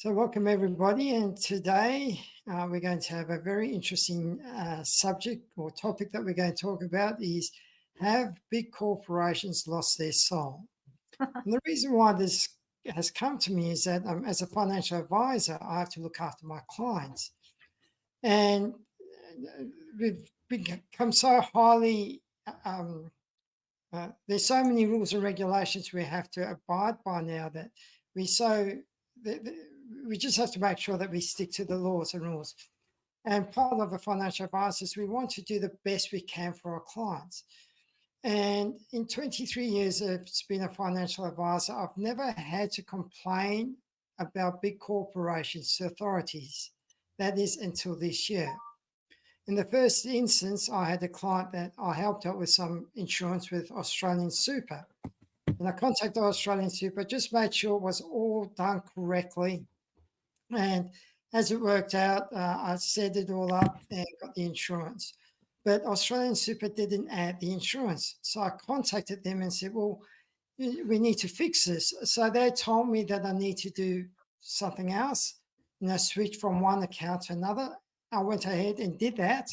So welcome everybody, and today we're going to have a very interesting subject or topic that we're going to talk about is, have big corporations lost their soul? And the reason why this has come to me is that as a financial advisor, I have to look after my clients, and we've become so highly there's so many rules and regulations we have to abide by now that we so we just have to make sure that we stick to the laws and rules. And part of a financial advisor is we want to do the best we can for our clients. And in 23 years of being a financial advisor, I've never had to complain about big corporations to authorities. That is until this year. In the first instance, I had a client that I helped out with some insurance with Australian Super. And I contacted Australian Super, just made sure it was all done correctly. And as it worked out, I set it all up and got the insurance. But Australian Super didn't add the insurance. So I contacted them and said, well, we need to fix this. So they told me that I need to do something else, switch from one account to another. I went ahead and did that.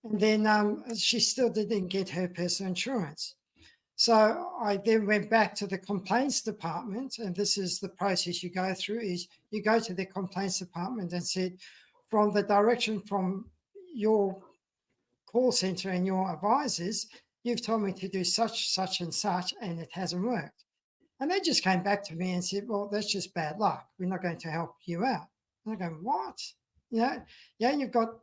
And then she still didn't get her personal insurance. So I then went back to the complaints department, and this is the process you go through, is you go to the complaints department and said, from the direction from your call center and your advisors, you've told me to do such, and such, and it hasn't worked. And they just came back to me and said, well, that's just bad luck. We're not going to help you out. And I go, what? You've got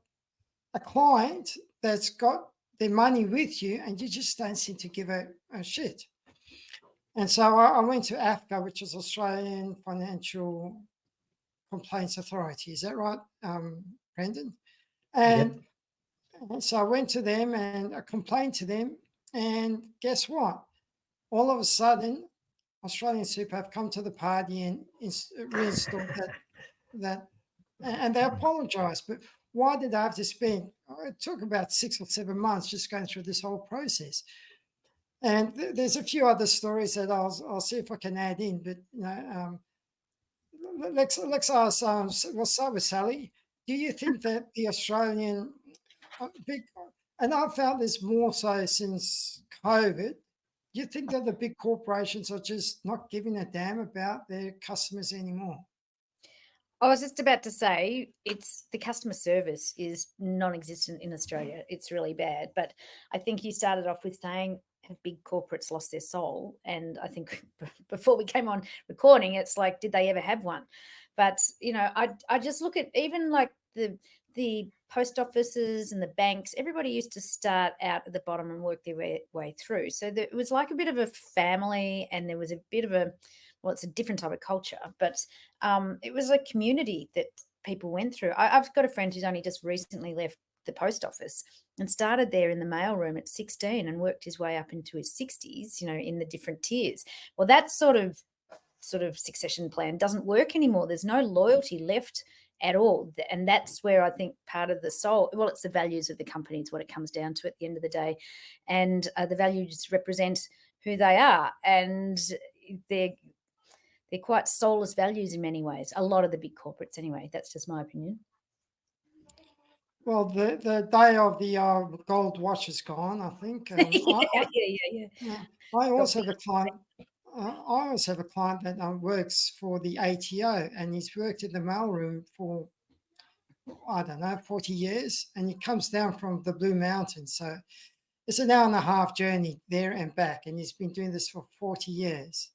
a client that's got their money with you and you just don't seem to give a shit. And so I went to AFCA, which is Australian Financial Complaints Authority. Is that right, Brendan? And so I went to them and I complained to them. And guess what? All of a sudden, Australian Super have come to the party and reinstalled that, and they apologised. But why did I have to spend? It took about 6 or 7 months just going through this whole process. And there's a few other stories that I'll see if I can add in. But let's ask. We'll start with Sally. Do you think that the Australian big, and I've found this more so since COVID, do you think that the big corporations are just not giving a damn about their customers anymore? I was just about to say, it's the customer service is non-existent in Australia. It's really bad. But I think you started off with saying, have big corporates lost their soul? And I think before we came on recording, it's like, did they ever have one? But, I just look at even like the post offices and the banks, everybody used to start out at the bottom and work their way through. So it was like a bit of a family, and there was a bit of it's a different type of culture, but it was a community that people went through. I've got a friend who's only just recently left the post office and started there in the mailroom at 16 and worked his way up into his 60s, in the different tiers. Well, that sort of succession plan doesn't work anymore. There's no loyalty left at all. And that's where I think part of the soul, well, it's the values of the company is what it comes down to at the end of the day. And the values represent who they are. And they're quite soulless values in many ways. A lot of the big corporates anyway. That's just my opinion. Well, the day of the gold watch is gone, I think. Yeah. I also have a client. I also have a client that works for the ATO, and he's worked in the mailroom for, I don't know, 40 years, and he comes down from the Blue Mountains. So it's an hour and a half journey there and back, and he's been doing this for 40 years.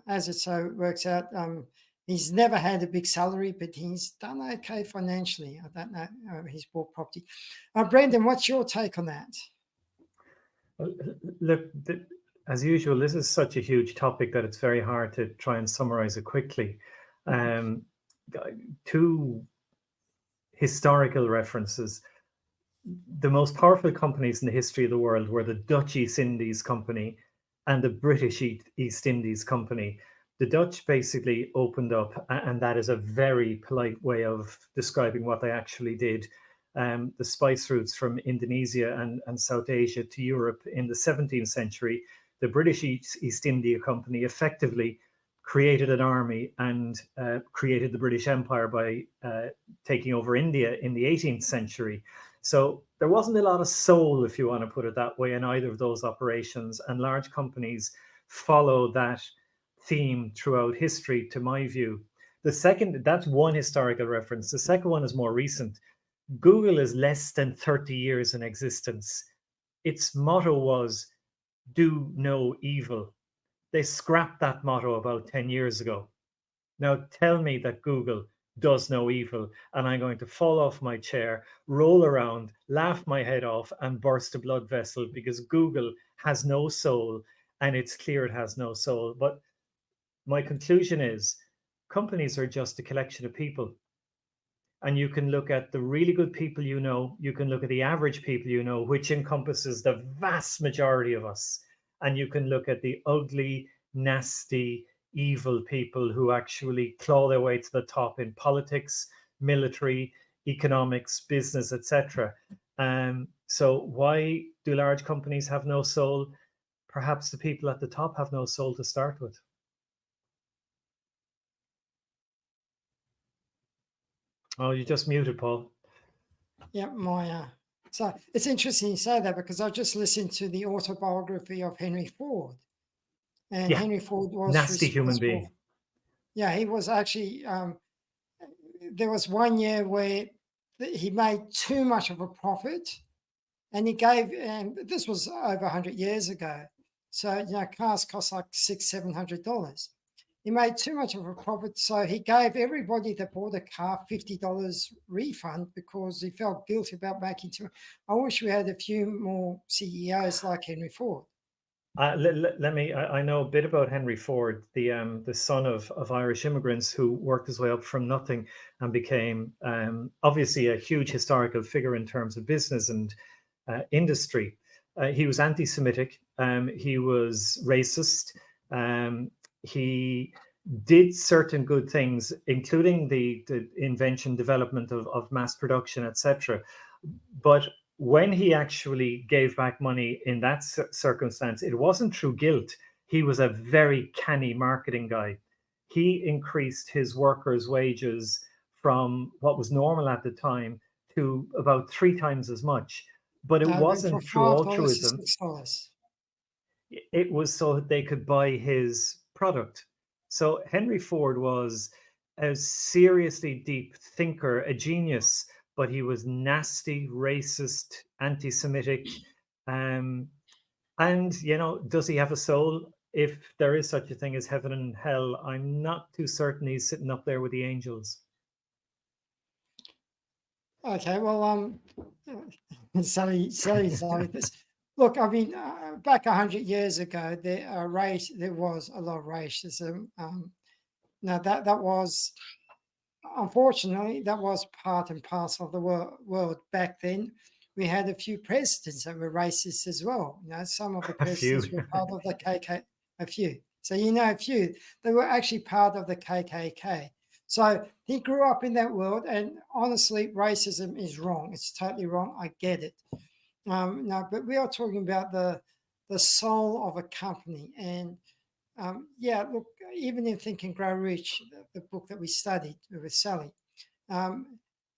As it so works out, he's never had a big salary, but he's done okay financially. I don't know, he's bought property. Brendan, what's your take on that? Well, look, as usual, this is such a huge topic that it's very hard to try and summarize it quickly. Two historical references. The most powerful companies in the history of the world were the Dutch East Indies Company and the British East Indies Company. The Dutch basically opened up, and that is a very polite way of describing what they actually did, the spice routes from Indonesia and South Asia to Europe in the 17th century. The British East India Company effectively created an army and created the British Empire by taking over India in the 18th century. So there wasn't a lot of soul, if you want to put it that way, in either of those operations. And large companies follow that theme throughout history, to my view. The second, that's one historical reference. The second one is more recent. Google is less than 30 years in existence. Its motto was, do no evil. They scrapped that motto about 10 years ago. Now tell me that Google does no evil, and I'm going to fall off my chair, roll around, laugh my head off, and burst a blood vessel, because Google has no soul, and it's clear it has no soul. But my conclusion is companies are just a collection of people. And you can look at the really good people you know, you can look at the average people you know, which encompasses the vast majority of us. And you can look at the ugly, nasty, evil people who actually claw their way to the top in politics, military, economics, business, etc. So why do large companies have no soul? Perhaps the people at the top have no soul to start with. Oh, you just muted, Paul. Yeah, so it's interesting you say that, because I just listened to the autobiography of Henry Ford, and Yeah, Henry Ford was nasty human being. Yeah, he was actually. There was one year where he made too much of a profit, and he gave, and this was over 100 years ago. So cars cost like $600-700. He made too much of a profit, so he gave everybody that bought a car $50 refund because he felt guilty about making too much. I wish we had a few more CEOs like Henry Ford. Let me. I know a bit about Henry Ford, the son of Irish immigrants who worked his way up from nothing and became obviously a huge historical figure in terms of business and industry. He was anti-Semitic. He was racist. He did certain good things, including the invention, development of mass production, etc. But when he actually gave back money in that circumstance, it wasn't through guilt. He was a very canny marketing guy. He increased his workers' wages from what was normal at the time to about 3 times as much. But it wasn't through altruism. $6. It was so that they could buy his product. So Henry Ford was a seriously deep thinker, a genius, but he was nasty, racist, anti-Semitic. And, does he have a soul? If there is such a thing as heaven and hell, I'm not too certain he's sitting up there with the angels. Okay, well, sorry, this. Look, I mean, back 100 years ago, there was a lot of racism. Now that was, unfortunately, that was part and parcel of the world back then. We had a few presidents that were racist as well. Some of the presidents were part of the KKK. A few. So a few. They were actually part of the KKK. So he grew up in that world, and honestly, racism is wrong. It's totally wrong. I get it. No, but we are talking about the soul of a company, and look, even in Think and Grow Rich, the book that we studied with Sally,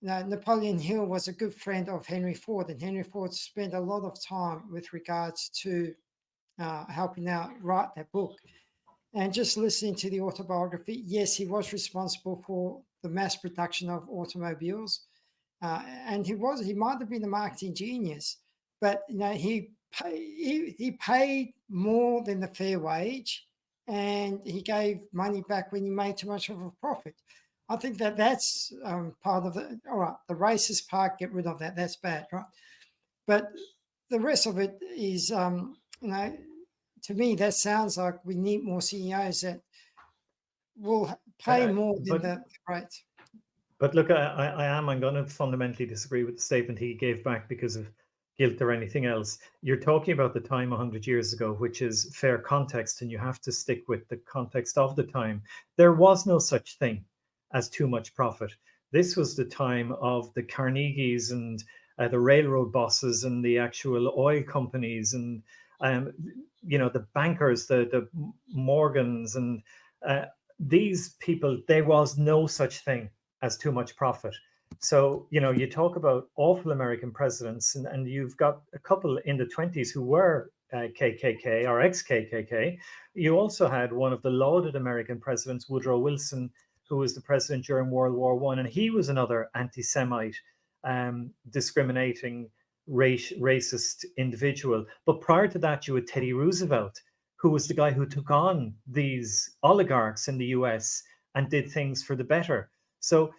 Napoleon Hill was a good friend of Henry Ford, and Henry Ford spent a lot of time with regards to helping out write that book. And just listening to the autobiography, yes, he was responsible for the mass production of automobiles, and he might have been a marketing genius, but he paid more than the fair wage, and he gave money back when he made too much of a profit. I think that's part of it. All right, the racist part, get rid of that. That's bad, right? But the rest of it is, to me, that sounds like we need more CEOs that will pay more than the rate. But look, I'm going to fundamentally disagree with the statement he gave back because of guilt or anything else. You're talking about the time 100 years ago, which is fair context, and you have to stick with the context of the time. There was no such thing as too much profit. This was the time of the Carnegies and the railroad bosses and the actual oil companies and the bankers, the Morgans, and these people, there was no such thing as too much profit. So, you talk about awful American presidents, and you've got a couple in the 20s who were KKK or ex-KKK. You also had one of the lauded American presidents, Woodrow Wilson, who was the president during World War I, and he was another anti-Semite, discriminating, racist individual. But prior to that, you had Teddy Roosevelt, who was the guy who took on these oligarchs in the US and did things for the better. So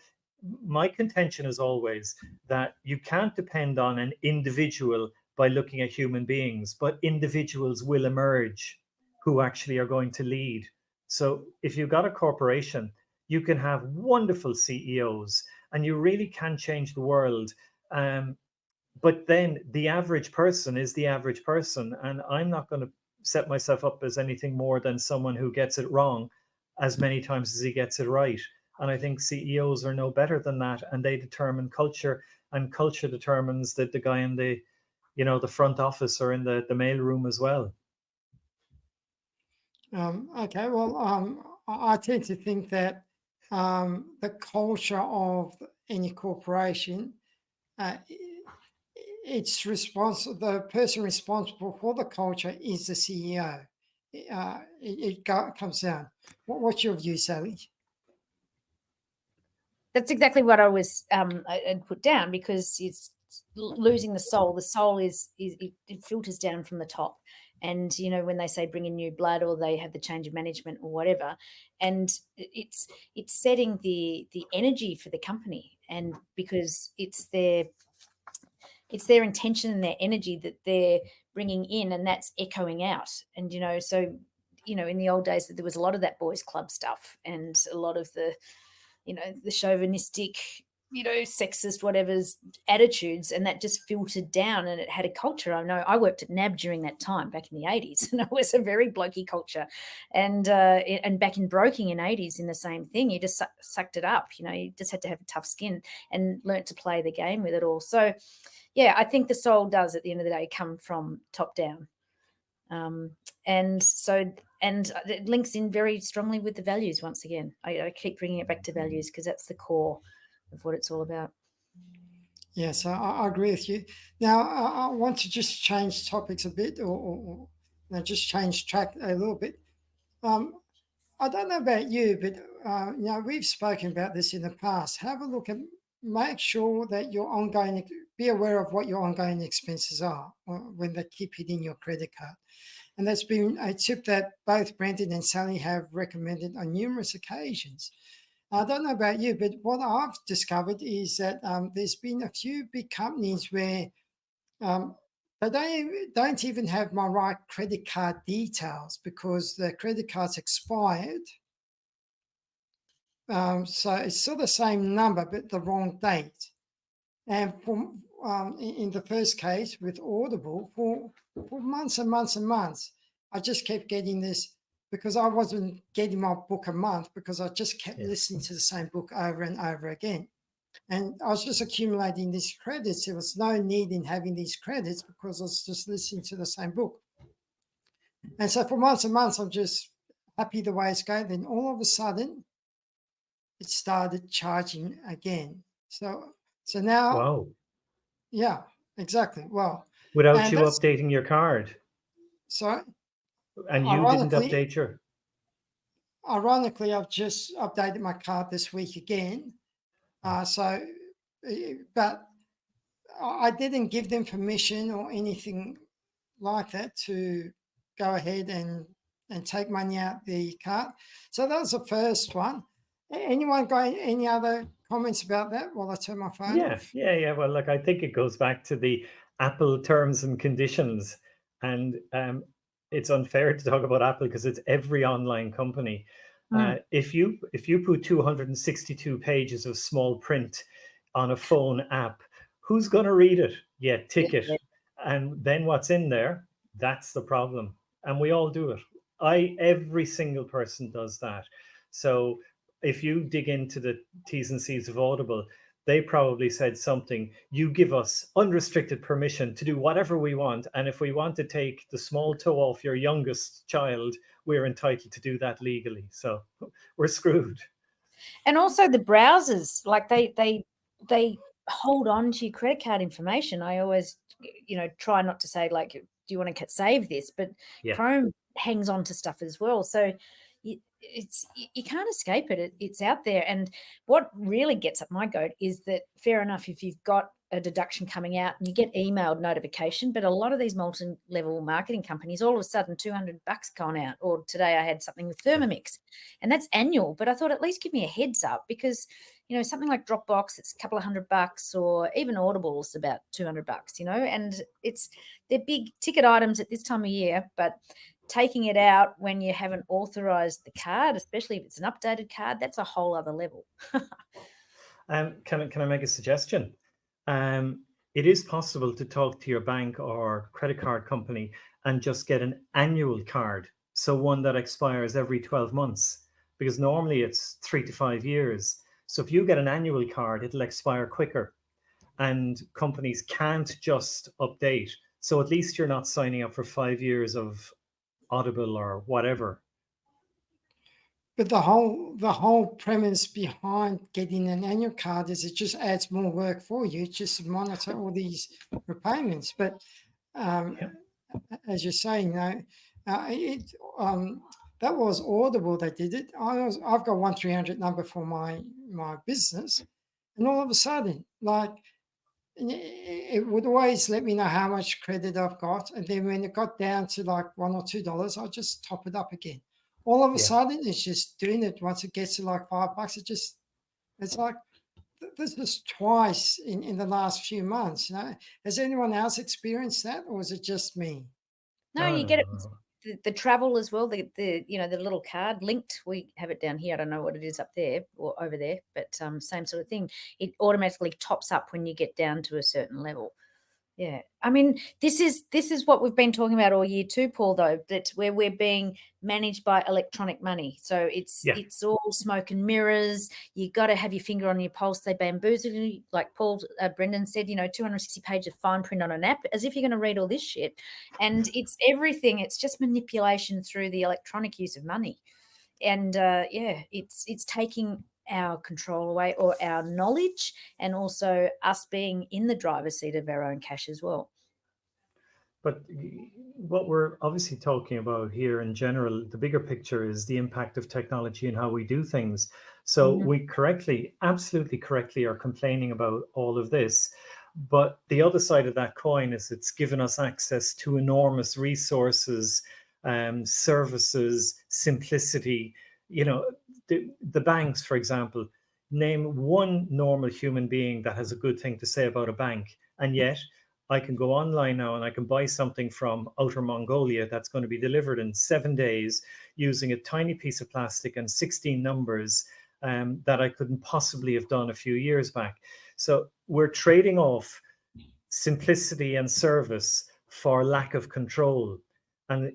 my contention is always that you can't depend on an individual by looking at human beings, but individuals will emerge who actually are going to lead. So if you've got a corporation, you can have wonderful CEOs and you really can change the world. But then the average person is the average person. And I'm not going to set myself up as anything more than someone who gets it wrong as many times as he gets it right. And I think CEOs are no better than that, and they determine culture, and culture determines that the guy in the, the front office or in the mail room as well. Okay, well, I tend to think that the culture of any corporation, it's responsible. The person responsible for the culture is the CEO. It comes down. What's your view, Sally? That's exactly what I was I'd put down, because it's losing the soul. The soul is it filters down from the top. And when they say bring in new blood, or they have the change of management or whatever, and it's setting the energy for the company, and because it's their intention and their energy that they're bringing in, and that's echoing out. And so in the old days, there was a lot of that boys club stuff, and a lot of the the chauvinistic, sexist, whatever's attitudes, and that just filtered down, and it had a culture. I know I worked at NAB during that time back in the 80s, and it was a very blokey culture. And back in broking in 80s, in the same thing, you just sucked it up. You just had to have a tough skin and learnt to play the game with it all. So, yeah, I think the soul does, at the end of the day, come from top down. And it links in very strongly with the values. Once again, I keep bringing it back to values, because that's the core of what it's all about. Yes, I agree with you. Now, I want to just change topics a bit, or just change track a little bit. I don't know about you, but we've spoken about this in the past. Have a look and make sure that be aware of what your ongoing expenses are when they keep hitting your credit card. And that's been a tip that both Brendan and Sally have recommended on numerous occasions. I don't know about you, but what I've discovered is that there's been a few big companies where they don't even have my right credit card details, because the credit card's expired. So it's still the same number, but the wrong date. And in the first case with Audible, for months and months and months, I just kept getting this, because I wasn't getting my book a month, because I just kept listening to the same book over and over again. And I was just accumulating these credits. There was no need in having these credits, because I was just listening to the same book. And so for months and months, I'm just happy the way it's going. Then all of a sudden, it started charging again. So now, wow. Yeah, exactly. Well, without you updating your card. Sorry? And you didn't update your... Ironically, I've just updated my card this week again. But I didn't give them permission or anything like that to go ahead and take money out the card. So that was the first one. Anyone got any other comments about that while I turn my phone off? Yeah. Well, look, I think it goes back to the Apple terms and conditions. And it's unfair to talk about Apple, because it's every online company. If you put 262 pages of small print on a phone app, who's going to read it? Yeah, tick it. And then what's in there, that's the problem. And we all do it. Every single person does that. So if you dig into the T's and C's of Audible, they probably said something, you give us unrestricted permission to do whatever we want. And if we want to take the small toe off your youngest child, we're entitled to do that legally. So we're screwed. And also the browsers, like they hold on to your credit card information. I always, try not to say like, do you want to save this? But Yeah. Chrome hangs on to stuff as well. So you can't escape it. It's out there. And what really gets up my goat is that, fair enough, if you've got a deduction coming out and you get emailed notification, but a lot of these multi-level marketing companies, all of a sudden $200 gone out, or today I had something with Thermomix, and that's annual. But I thought, at least give me a heads up, because something like Dropbox, it's a couple of $100, or even Audible's about $200, and they're big ticket items at this time of year. But taking it out when you haven't authorized the card, especially if it's an updated card, that's a whole other level. Can I make a suggestion? It is possible to talk to your bank or credit card company and just get an annual card. So one that expires every 12 months, because normally it's 3 to 5 years. So if you get an annual card, it'll expire quicker, and companies can't just update. So at least you're not signing up for 5 years of Audible or whatever. But the whole premise behind getting an annual card is it just adds more work for you just to monitor all these repayments. But as you're saying, that was Audible that did it. I've got 1-300 number for my business, and all of a sudden, like, it would always let me know how much credit I've got, and then when it got down to like $1 or $2, I'll just top it up again. All of a sudden, it's just doing it. Once it gets to like $5, it's like, this is twice in the last few months. Has anyone else experienced that, or is it just me? No, you get it. The travel as well, the little card linked. We have it down here. I don't know what it is up there or over there, but same sort of thing. It automatically tops up when you get down to a certain level. Yeah, I mean, this is what we've been talking about all year too, Paul, though, that where we're being managed by electronic money. So it's all smoke and mirrors. You got to have your finger on your pulse. They bamboozle you, like Brendan said, 260 pages of fine print on an app, as if you're going to read all this shit. And it's everything. It's just manipulation through the electronic use of money. And it's taking our control away, or our knowledge, and also us being in the driver's seat of our own cash as well. But what we're obviously talking about here in general, the bigger picture, is the impact of technology and how we do things. So we absolutely correctly are complaining about all of this. But the other side of that coin is it's given us access to enormous resources, services, simplicity. The banks, for example, name one normal human being that has a good thing to say about a bank. And yet I can go online now and I can buy something from Outer Mongolia that's going to be delivered in 7 days using a tiny piece of plastic and 16 numbers that I couldn't possibly have done a few years back. So we're trading off simplicity and service for lack of control. And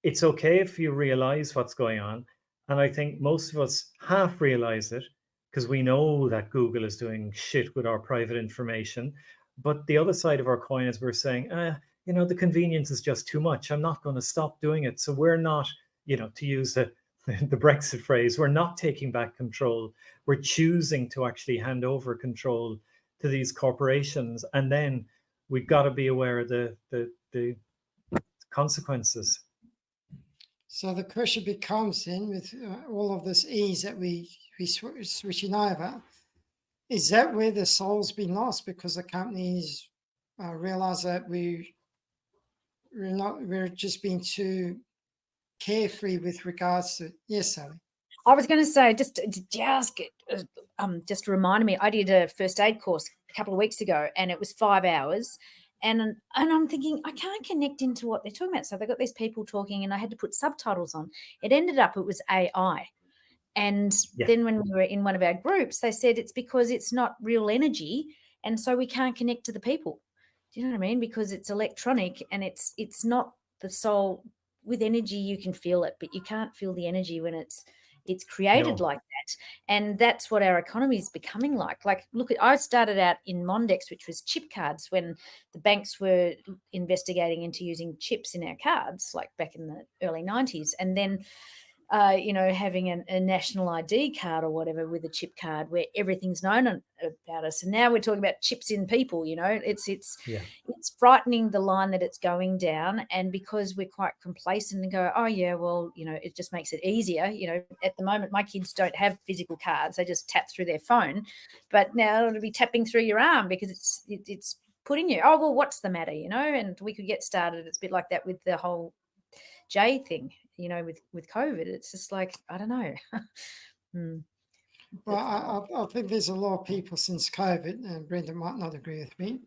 it's okay if you realize what's going on. And I think most of us half realize it because we know that Google is doing shit with our private information. But the other side of our coin is we're saying, the convenience is just too much. I'm not going to stop doing it. So we're not, to use the Brexit phrase, we're not taking back control. We're choosing to actually hand over control to these corporations. And then we've got to be aware of the consequences. So the question becomes then, with all of this ease that we switching over, is that where the soul's been lost, because the companies realize that we're just being too carefree with regards to. Yes, Sally. I was going to say, just reminded me, I did a first aid course a couple of weeks ago, and it was 5 hours. And I'm thinking, I can't connect into what they're talking about. So they've got these people talking, and I had to put subtitles on. It ended up, it was AI. And then when we were in one of our groups, they said it's because it's not real energy, and so we can't connect to the people. Do you know what I mean? Because it's electronic, and it's not the soul. With energy, you can feel it, but you can't feel the energy when it's It's created No. like that. And that's what our economy is becoming like. Like, look, I started out in Mondex, which was chip cards, when the banks were investigating into using chips in our cards, like back in the early 90s. And then having a national ID card or whatever with a chip card where everything's known about us. And now we're talking about chips in people. Yeah. It's frightening the line that it's going down. And because we're quite complacent and go, oh yeah, well, it just makes it easier. At the moment, my kids don't have physical cards; they just tap through their phone. But now it'll be tapping through your arm because it's putting you. Oh well, what's the matter? And we could get started. It's a bit like that with the whole J thing, with COVID. It's just like, I don't know. Well, I think there's a lot of people since COVID, and Brenda might not agree with me,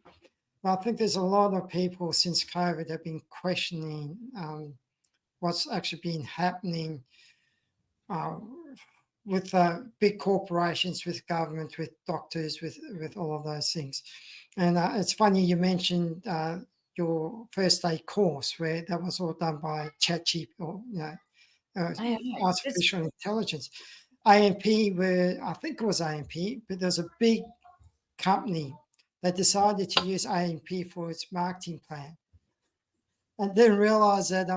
but I think there's a lot of people since COVID have been questioning what's actually been happening with big corporations, with government, with doctors, with all of those things. And it's funny you mentioned your first aid course where that was all done by ChatGPT or artificial intelligence. AMP I think it was AMP, but there's a big company that decided to use AMP for its marketing plan, and didn't realize that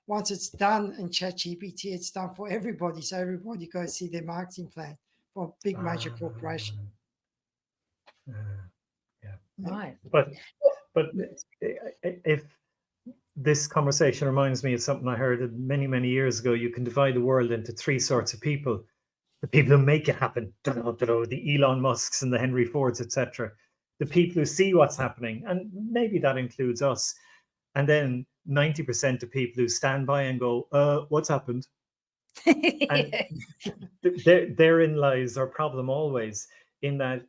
once it's done in ChatGPT, it's done for everybody. So everybody goes see their marketing plan for a big major corporation. Yeah. Right. But if this conversation reminds me of something I heard many, many years ago, you can divide the world into three sorts of people. The people who make it happen, the Elon Musks and the Henry Fords, etc. The people who see what's happening, and maybe that includes us. And then 90% of people who stand by and go, what's happened? And therein lies our problem always, in that,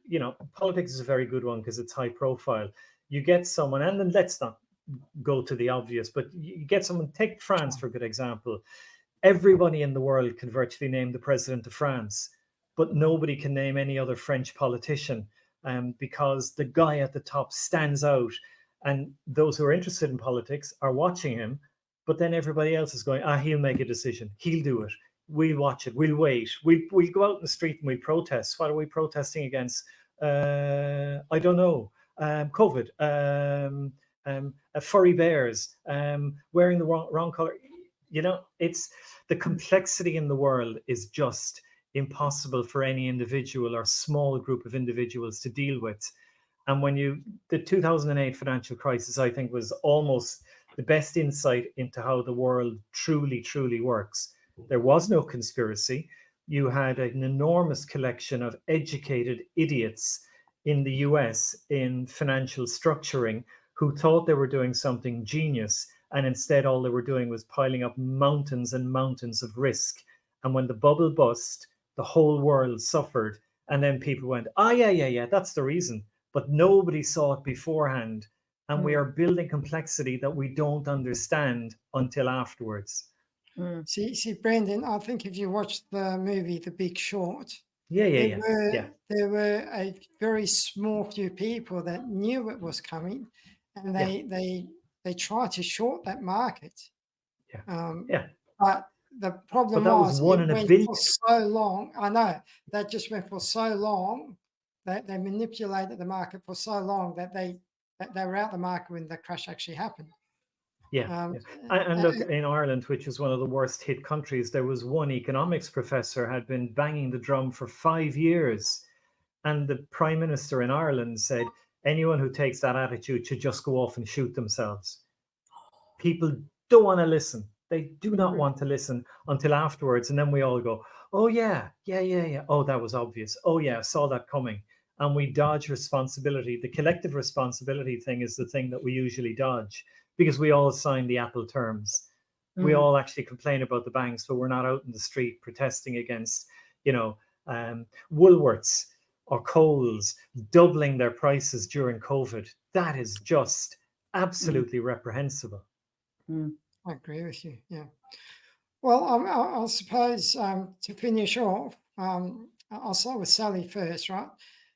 politics is a very good one because it's high profile. You get someone, and then let's not go to the obvious, but you get someone, take France for a good example. Everybody in the world can virtually name the president of France, but nobody can name any other French politician because the guy at the top stands out. And those who are interested in politics are watching him, but then everybody else is going, he'll make a decision. He'll do it. We'll watch it. We'll wait. We'll go out in the street and we'll protest. What are we protesting against? I don't know. COVID, furry bears, wearing the wrong color. It's the complexity in the world is just impossible for any individual or small group of individuals to deal with. And the 2008 financial crisis, I think, was almost the best insight into how the world truly, truly works. There was no conspiracy. You had an enormous collection of educated idiots in the US in financial structuring who thought they were doing something genius. And instead, all they were doing was piling up mountains and mountains of risk. And when the bubble bust, the whole world suffered. And then people went, yeah, that's the reason. But nobody saw it beforehand. And we are building complexity that we don't understand until afterwards. See, Brendan, I think if you watched the movie The Big Short, there were a very small few people that knew it was coming, and they tried to short that market. But the problem was one in a went billion. for so long. I know that just went for so long that they manipulated the market for so long that they were out the market when the crash actually happened. And look, in Ireland, which is one of the worst hit countries, there was one economics professor had been banging the drum for 5 years. And the Prime Minister in Ireland said, anyone who takes that attitude should just go off and shoot themselves. People don't want to listen. They do not want to listen until afterwards. And then we all go, oh, yeah. Oh, that was obvious. Oh, yeah, I saw that coming. And we dodge responsibility. The collective responsibility thing is the thing that we usually dodge because we all sign the Apple terms. We all actually complain about the banks, but we're not out in the street protesting against, Woolworths or Coles doubling their prices during COVID. That is just absolutely reprehensible. I agree with you. Yeah. Well, I suppose to finish off, I'll start with Sally first, right?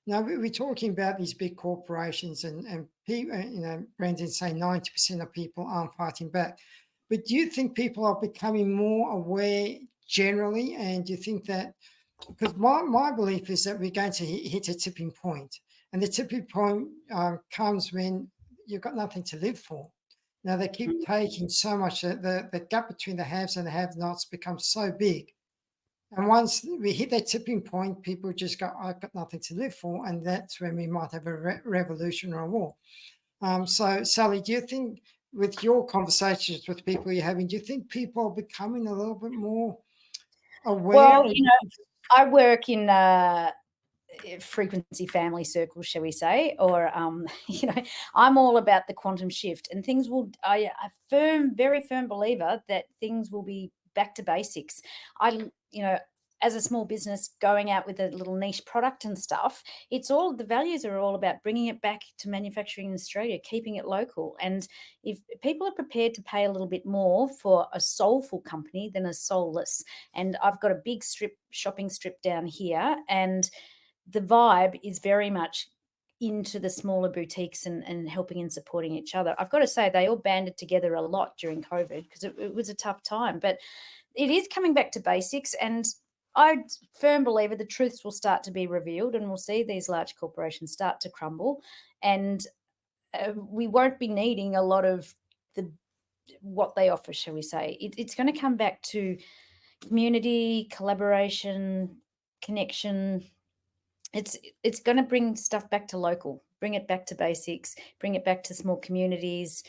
Now we're talking about these big corporations and people. Brendan's saying 90% of people aren't fighting back, but do you think people are becoming more aware generally? And do you think that, because my belief is that we're going to hit a tipping point, and the tipping point comes when you've got nothing to live for. Now, they keep taking so much, the gap between the haves and the have-nots becomes so big. And once we hit that tipping point, people just go, I've got nothing to live for. And that's when we might have a revolution or a war. So, Sally, do you think, with your conversations with people you're having, do you think people are becoming a little bit more aware? Well, I work in frequency family circles, shall we say, or I'm all about the quantum shift, and things will. Very firm believer that things will be back to basics. As a small business going out with a little niche product and stuff, the values are all about bringing it back to manufacturing in Australia, keeping it local. And if people are prepared to pay a little bit more for a soulful company than a soulless, and I've got a big shopping strip down here, and the vibe is very much into the smaller boutiques and helping and supporting each other. I've got to say, they all banded together a lot during COVID because it was a tough time, but it is coming back to basics. And I'm a firm believer the truths will start to be revealed, and we'll see these large corporations start to crumble, and we won't be needing a lot of what they offer, shall we say. It's going to come back to community, collaboration, connection. It's going to bring stuff back to local, bring it back to basics, bring it back to small communities,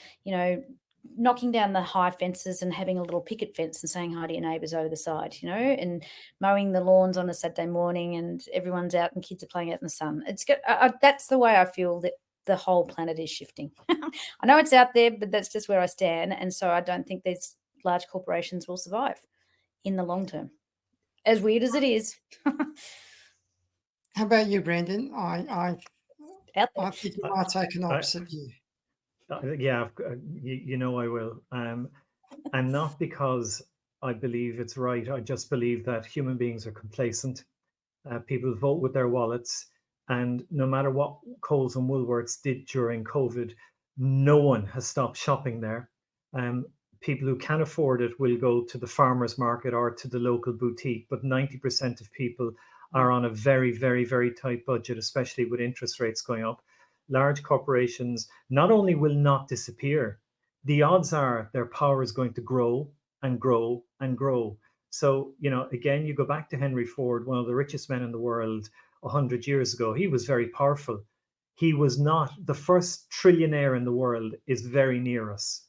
knocking down the high fences and having a little picket fence and saying hi to your neighbours over the side, and mowing the lawns on a Saturday morning and everyone's out and kids are playing out in the sun. It's good. That's the way I feel that the whole planet is shifting. I know it's out there, but that's just where I stand. And so I don't think these large corporations will survive in the long term, as weird as it is. How about you, Brendan? I Out there. think you might take an opposite view. Yeah, I will. And not because I believe it's right. I just believe that human beings are complacent. People vote with their wallets. And no matter what Coles and Woolworths did during COVID, no one has stopped shopping there. People who can afford it will go to the farmer's market or to the local boutique. But 90% of people are on a very, very, very tight budget, especially with interest rates going up. Large corporations not only will not disappear, the odds are their power is going to grow and grow and grow. So, again, you go back to Henry Ford, one of the richest men in the world 100 years ago. He was very powerful. He was not the first trillionaire in the world, is very near us.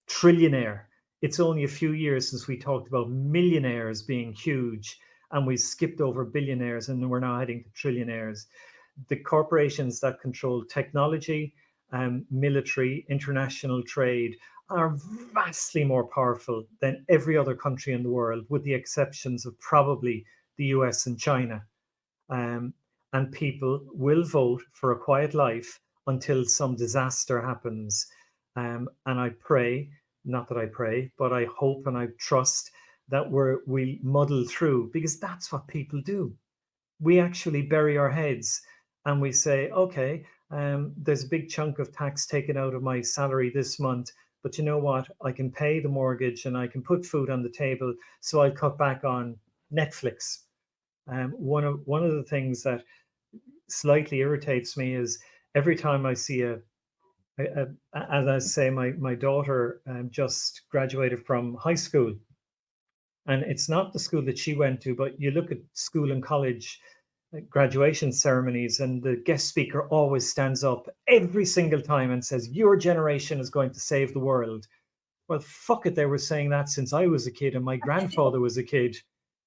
Trillionaire. It's only a few years since we talked about millionaires being huge, and we skipped over billionaires, and we're now heading to trillionaires. The corporations that control technology, military, international trade are vastly more powerful than every other country in the world, with the exceptions of probably the US and China. And people will vote for a quiet life until some disaster happens. And I pray, not that I pray, but I hope and I trust that we muddle through, because that's what people do. We actually bury our heads and we say, okay, there's a big chunk of tax taken out of my salary this month, but you know what? I can pay the mortgage and I can put food on the table, so I'll cut back on Netflix. One of the things that slightly irritates me is every time I see as I say, my daughter just graduated from high school, and it's not the school that she went to, but you look at school and college graduation ceremonies, and the guest speaker always stands up every single time and says, your generation is going to save the world. Well, fuck it, they were saying that since I was a kid and my grandfather was a kid,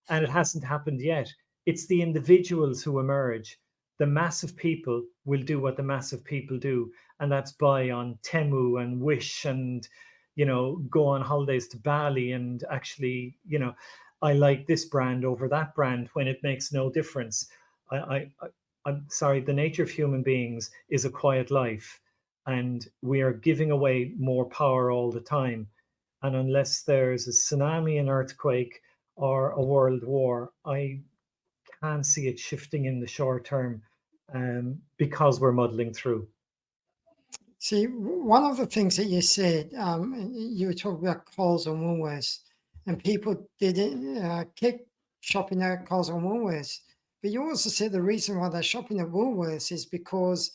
and it hasn't happened yet. It's the individuals who emerge. The massive people will do what the massive people do, and that's buy on Temu and Wish and go on holidays to Bali, and actually I like this brand over that brand when it makes no difference. I'm sorry, the nature of human beings is a quiet life, and we are giving away more power all the time. And unless there's a tsunami, an earthquake, or a world war, I can't see it shifting in the short term, because we're muddling through. See, one of the things that you said, you were talking about Coles and Woolworths, and people didn't keep shopping at Coles and Woolworths. But you also said the reason why they're shopping at Woolworths is because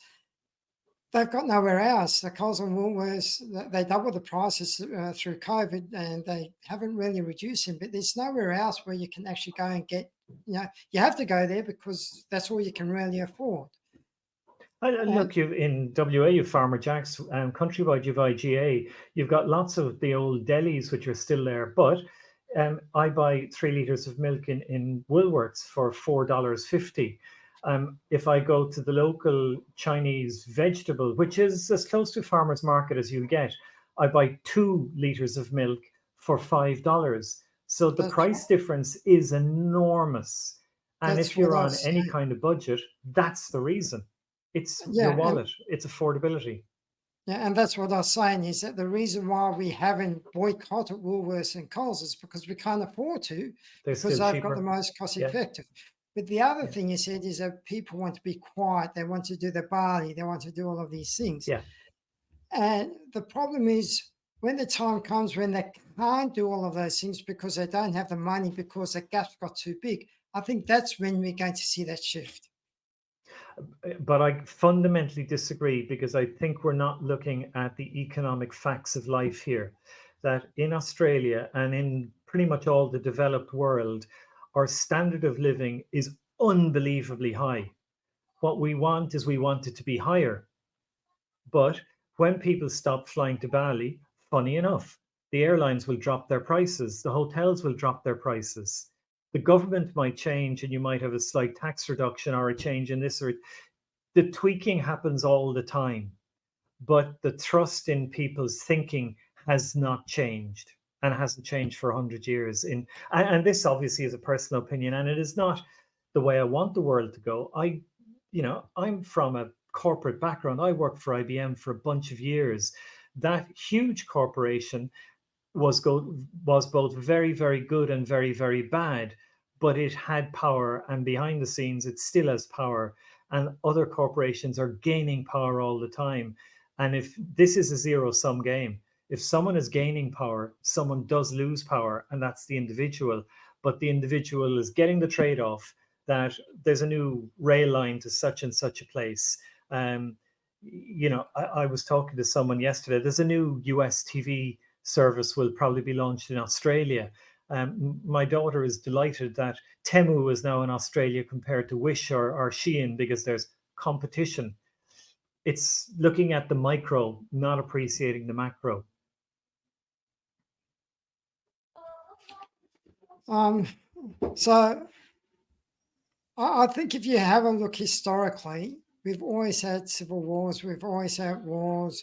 they've got nowhere else. The Coles and Woolworths, they doubled the prices through COVID, and they haven't really reduced them. But there's nowhere else where you can actually go and get. You have to go there because that's all you can really afford. Look, you've in WA, you've Farmer Jack's, countrywide, you've IGA, you've got lots of the old delis which are still there. But I buy 3 litres of milk in Woolworths for $4.50. If I go to the local Chinese vegetable, which is as close to farmer's market as you get, I buy 2 litres of milk for $5. So the price difference is enormous. And if you're on any kind of budget, that's the reason. It's your wallet, it's affordability. Yeah, and that's what I was saying, is that the reason why we haven't boycotted Woolworths and Coles is because we can't afford to, because they've got the most cost effective. But the other thing you said is that people want to be quiet, they want to do the barley, they want to do all of these things. Yeah. And the problem is when the time comes when they can't do all of those things because they don't have the money, because the gap's got too big, I think that's when we're going to see that shift. But I fundamentally disagree, because I think we're not looking at the economic facts of life here. That in Australia and in pretty much all the developed world, our standard of living is unbelievably high. What we want is, we want it to be higher. But when people stop flying to Bali, funny enough, the airlines will drop their prices, the hotels will drop their prices. The government might change and you might have a slight tax reduction or a change in this, or the tweaking happens all the time. But the trust in people's thinking has not changed, and hasn't changed for 100 years. And this obviously is a personal opinion, and it is not the way I want the world to go. I'm from a corporate background. I worked for IBM for a bunch of years. That huge corporation was both very, very good and very, very bad, but it had power, and behind the scenes it still has power, and other corporations are gaining power all the time. And if this is a zero-sum game, if someone is gaining power, someone does lose power, and that's the individual. But the individual is getting the trade-off that there's a new rail line to such and such a place. I was talking to someone yesterday. There's a new US TV service will probably be launched in Australia. My daughter is delighted that Temu is now in Australia compared to Wish or Shein, because there's competition. It's looking at the micro, not appreciating the macro. So I think if you have a look historically, we've always had civil wars, we've always had wars,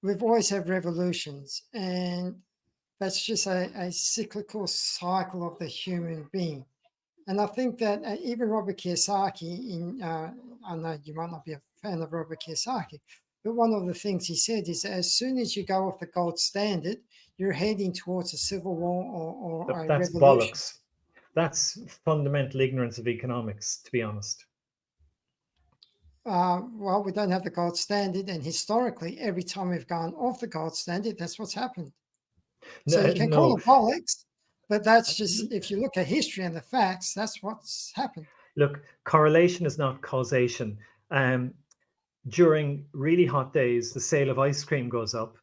we've always had revolutions, and that's just a cyclical cycle of the human being. And I think that even Robert Kiyosaki, I know you might not be a fan of Robert Kiyosaki, but one of the things he said is that as soon as you go off the gold standard, you're heading towards a civil war or a That's revolution. bollocks. That's fundamental ignorance of economics, to be honest. Well, we don't have the gold standard, and historically, every time we've gone off the gold standard, that's what's happened. So you can call it bollocks, but that's just, if you look at history and the facts, that's what's happened. Look, correlation is not causation. During really hot days, the sale of ice cream goes up.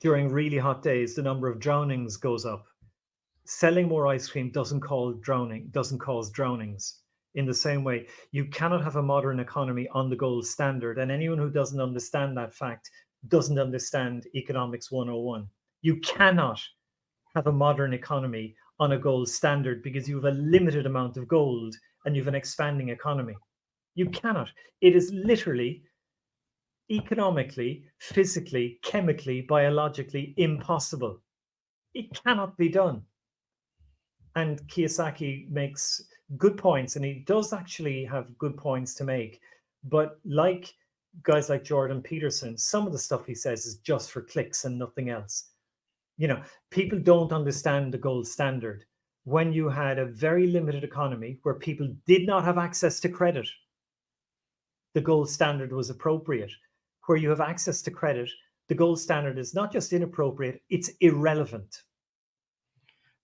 During really hot days, the number of drownings goes up. Selling more ice cream doesn't cause drownings. In the same way, you cannot have a modern economy on the gold standard, and anyone who doesn't understand that fact doesn't understand economics 101. You cannot have a modern economy on a gold standard, because you have a limited amount of gold and you have an expanding economy. You cannot. It is literally economically, physically, chemically, biologically impossible. It cannot be done. And Kiyosaki makes good points, and he does actually have good points to make. But like guys like Jordan Peterson, some of the stuff he says is just for clicks and nothing else. People don't understand the gold standard. When you had a very limited economy where people did not have access to credit, the gold standard was appropriate. Where you have access to credit, the gold standard is not just inappropriate, it's irrelevant.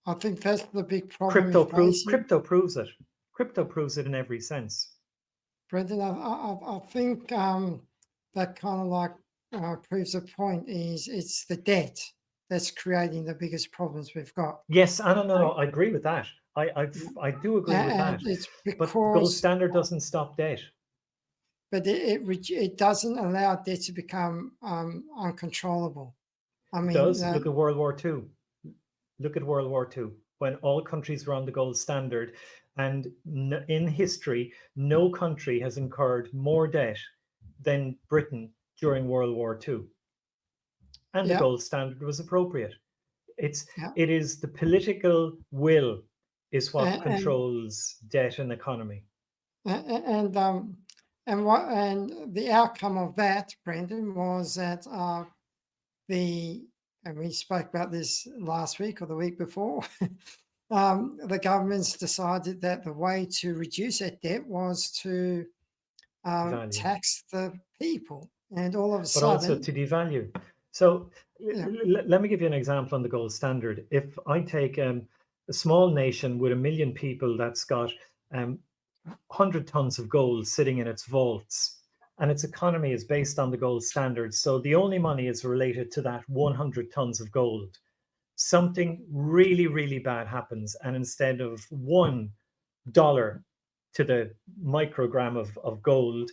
I think that's the big problem Crypto we're facing. crypto proves it. Crypto proves it in every sense. Brendan, I think that kind of like proves the point is it's the debt that's creating the biggest problems we've got. Yes, I don't know. I agree with that. I do agree with that. And it's But the gold because, standard doesn't stop debt. but it doesn't allow debt to become uncontrollable. I It mean, does. Look at World War II. Look at World War II, when all countries were on the gold standard. And in history, no country has incurred more debt than Britain during World War II. And the yeah, gold standard was appropriate. yeah. It is the political will is what And controls debt and economy. and the outcome of that, Brendan, was that and we spoke about this last week or the week before. The government's decided that the way to reduce that debt was to Devalue. tax the people, and all of a But also sudden, to devalue. So yeah, let me give you an example on the gold standard. If I take a small nation with 1 million people that's got 100 tons of gold sitting in its vaults, and its economy is based on the gold standard, so the only money is related to that 100 tons of gold. Something really, really bad happens, and instead of $1 to the microgram of gold,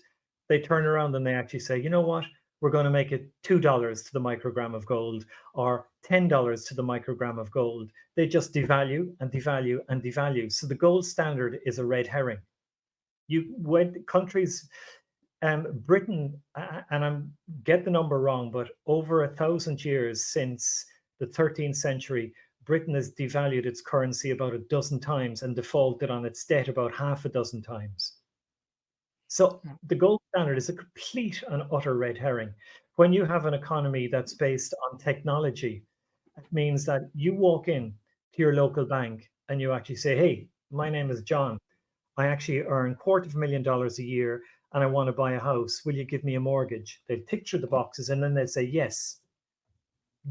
they turn around and they actually say, you know what, we're going to make it $2 to the microgram of gold, or $10 to the microgram of gold. They just devalue and devalue and devalue. So the gold standard is a red herring. When countries, Britain, and I get the number wrong, but over 1,000 years since the 13th century, Britain has devalued its currency about 12 times and defaulted on its debt about 6 times. So the gold standard is a complete and utter red herring. When you have an economy that's based on technology, it means that you walk in to your local bank and you actually say, hey, my name is John. I actually earn $250,000 a year and I want to buy a house. Will you give me a mortgage? They'll picture the boxes and then they'll say yes.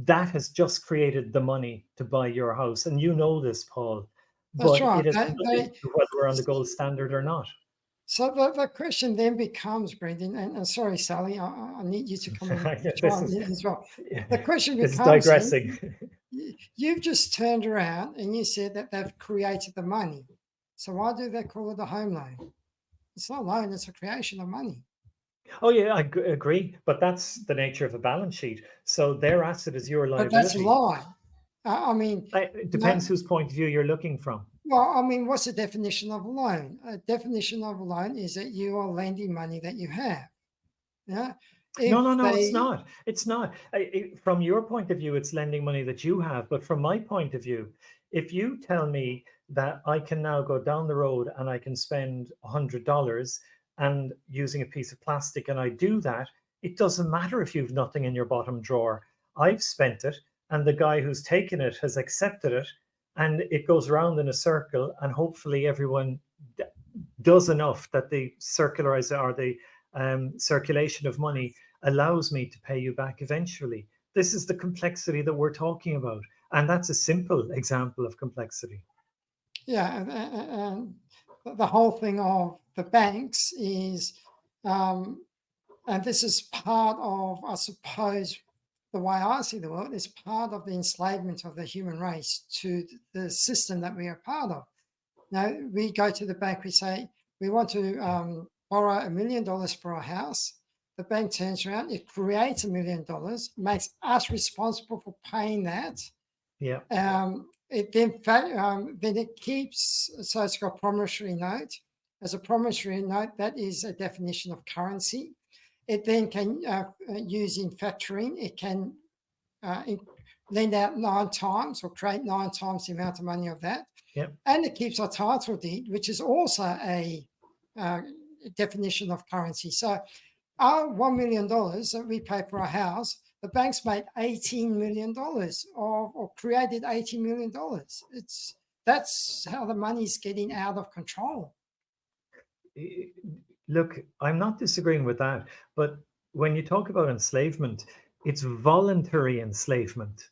That has just created the money to buy your house. And you know this, Paul, that's but right. it has nothing to do whether we're on the gold standard or not. So the question then becomes, Brendan, and sorry, Sally, I need you to come and chime in as well. The question This is becomes, digressing. you've just turned around and you said that they've created the money. So why do they call it a home loan? It's not a loan, it's a creation of money. Oh yeah, I agree, but that's the nature of a balance sheet. So their asset is your But that's liability. lie. I mean, It depends whose point of view you're looking from. well, I mean, what's the definition of a loan? A definition of a loan is that you are lending money that you have. Yeah. No, it's not. It's not. From your point of view, it's lending money that you have. But from my point of view, if you tell me that I can now go down the road and I can spend $100 and using a piece of plastic, and I do that, it doesn't matter if you've nothing in your bottom drawer. I've spent it, and the guy who's taken it has accepted it, and it goes around in a circle, and hopefully everyone does enough that the circulation of money allows me to pay you back eventually. This is the complexity that we're talking about. And that's a simple example of complexity. Yeah. And the whole thing of the banks is, and this is part of, I suppose, the way I see the world, is part of the enslavement of the human race to the system that we are part of. Now, we go to the bank, we say, we want to borrow $1 million for a house. The bank turns around, it creates $1 million, makes us responsible for paying that. Yeah. Then it keeps, so it's got a promissory note. As a promissory note, that is a definition of currency. It then can use in factoring. It can lend out 9 times or create 9 times the amount of money of that. Yep. And it keeps a title deed, which is also a definition of currency. So our $1 million that we pay for a house, the bank's made $18 million or created $18 million. That's how the money's getting out of control. Look, I'm not disagreeing with that, but when you talk about enslavement, it's voluntary enslavement.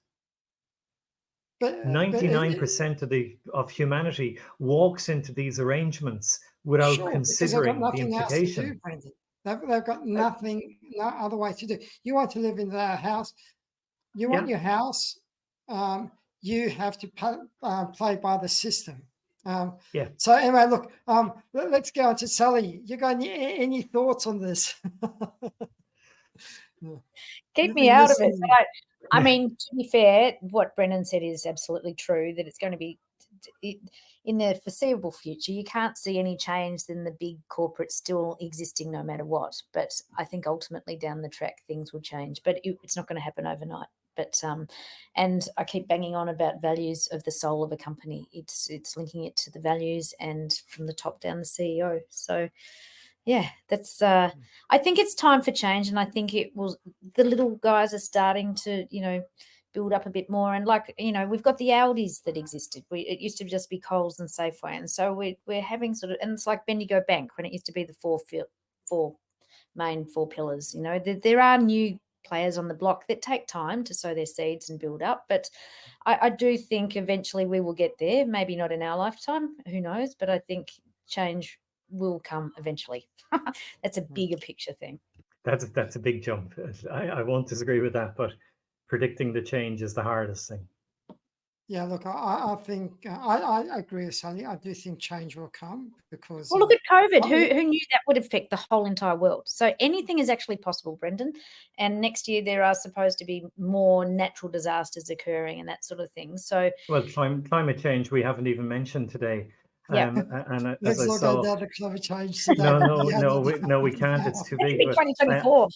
but 99% of humanity walks into these arrangements without sure, because they've got considering the nothing else to do, implication. Brendan. They've got nothing, no other way to do. You want to live in that house. You want Yeah. your house. You have to play by the system. Yeah. So anyway, look, let's go on to Sally. You got any thoughts on this? Keep You've me been out of it. listening. But I mean, to be fair, what Brennan said is absolutely true, that it's going to be in the foreseeable future. You can't see any change than the big corporates still existing no matter what. But I think ultimately down the track things will change. But it's not going to happen overnight. But and I keep banging on about values of the soul of a company. It's linking it to the values and from the top down the CEO. So yeah, that's I think it's time for change, and I think it will. The little guys are starting to, build up a bit more. And like, we've got the Audis that existed. It used to just be Coles and Safeway, and so we're having sort of, and it's like Bendigo Bank when it used to be the four main four pillars. There are new players on the block that take time to sow their seeds and build up, but I do think eventually we will get there. Maybe not in our lifetime, who knows? But I think change will come eventually. That's a bigger picture thing. That's a big jump. I won't disagree with that, but predicting the change is the hardest thing. Yeah, look, I think I agree with Sally. I do think change will come because. Well, look at COVID. Who knew that would affect the whole entire world? So anything is actually possible, Brendan. And next year there are supposed to be more natural disasters occurring and that sort of thing. So well, climate change we haven't even mentioned today. Yeah. And as Let's I not saw, go down the climate change today. no, we can't. It's too big. But 2024.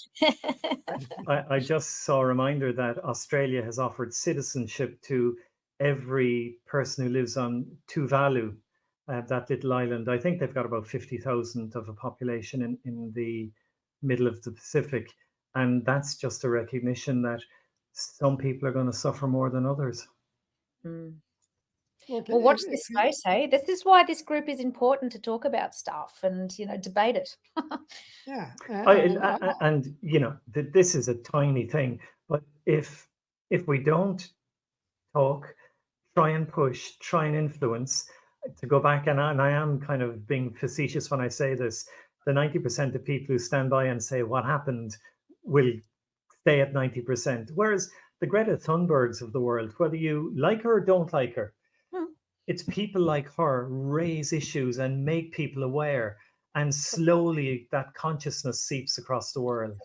I just saw a reminder that Australia has offered citizenship to every person who lives on Tuvalu, that little island. I think they've got about 50,000 of a population in the middle of the Pacific. And that's just a recognition that some people are going to suffer more than others. Mm. Look, Well, watch this space, hey? This is why this group is important, to talk about stuff and, debate it. Yeah. And this is a tiny thing, but if we don't talk, try and push, try and influence, to go back, and I am kind of being facetious when I say this, the 90% of people who stand by and say what happened will stay at 90%. Whereas the Greta Thunbergs of the world, whether you like her or don't like her, it's people like her raise issues and make people aware, and slowly that consciousness seeps across the world.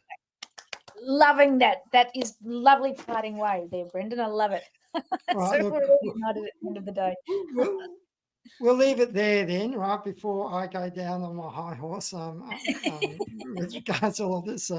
Loving that. That is lovely parting way there, Brendan. I love it. Right, So we're all united at the end of the day. We'll leave it there then, right, before I go down on my high horse with regards to all of this.